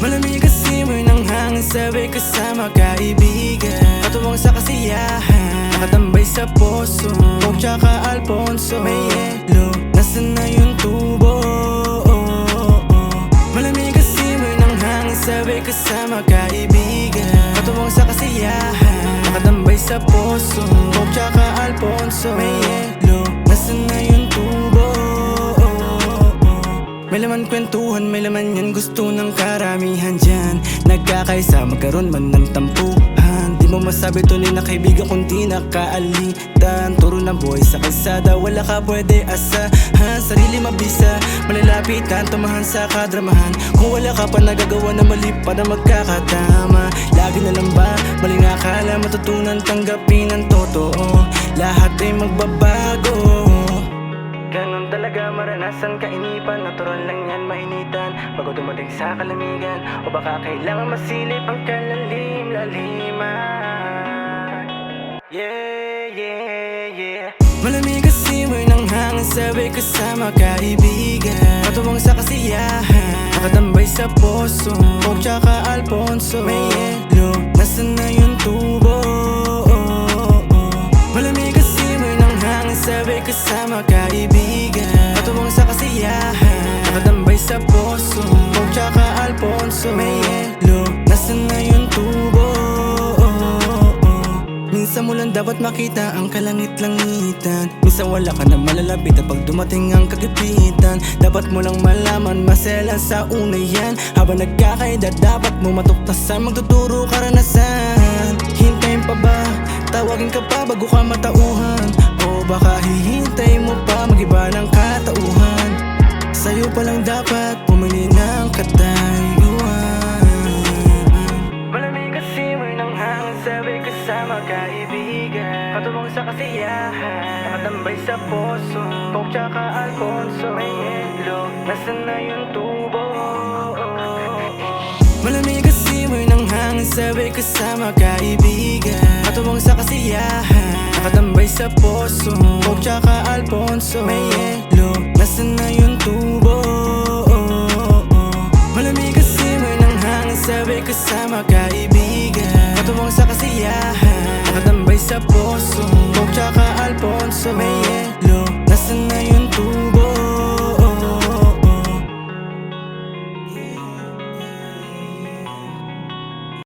Malamig kasi mo'y ng hangin, sabay kasama kaibigan. Katuwang sa kasiyahan, nakatambay sa poso. Coke tsaka Alfonso, may yelo, nasan na yung tubo? Malamig kasi mo'y ng hangin, sabay kasama kaibigan. Katuwang sa kasiyahan, nakatambay sa poso. Coke tsaka Alfonso, may yelo, nasan na yung tubo? May laman kwentuhan, may laman yan, gusto ng karamihan dyan. Nagkakaisa, magkaroon man ng tampuhan. Di mo masabi tunay na kaibigan kung di nakaalitan. Turo ng buhay sa kalsada, wala ka pwede asahan. Sarili mabisa, malalapitan, tumahan sa kadramahan. Kung wala ka pa nagagawa na mali para magkakatama. Lagi na lang ba, maling akala, matutunan tanggapin ang totoo. Lahat ay magbabago. Ganon talaga maranasan, kainipan, natural lang yan, mainitan bago dumating sa kalamigan. O baka kailangan masilip ang kalalim-laliman. Yeah, yeah, yeah. Malamig kasi mo'y ng hangin, sabay kasama kaibigan. Katuwang sa kasiyahan, nakatambay sa poso. Coke tsaka Alfonso, may yelo, nasan na yung tubo? Malamig kasi mo'y ng hangin, sabay kasama kaibigan. Katuwang sa kasiyahan, nakatambay sa poso. Coke tsaka Alfonso, may yelo, nasan na yung tubo? Minsan mo lang dapat makita ang kalangit-langitan. Minsan wala ka na malalapit pag dumating ang kagipitan. Dapat mo lang malaman, maselan sa una yan. Habang nagkakaedad, dapat mo matuktasan, magtuturo karanasan. Hintayin pa ba? Tawagin ka pa bago ka matauhan? O baka hihintay mo pa mag-iba ng katauhan? Sa'yo pa lang dapat pumili ng katayuan. Malamig kasi mo'y ng hangin, sabay kasama kaibigan. Katuwang sa kasiyahan, nakatambay sa poso. Coke tsaka Alfonso, may yelo, nasan na yung tubo? Malamig kasi mo'y ng hangin, sabay kasama kaibigan. Katuwang sa kasiyahan, nakatambay sa poso. Coke tsaka Alfonso, may yelo, nasan na yung tubo? Malamig kasi mo'y ng hangin, sabay kasama kaibigan. Katuwang sa kasiyahan, nakatambay sa poso. Coke tsaka Alfonso, may yelo, nasan na yung tubo?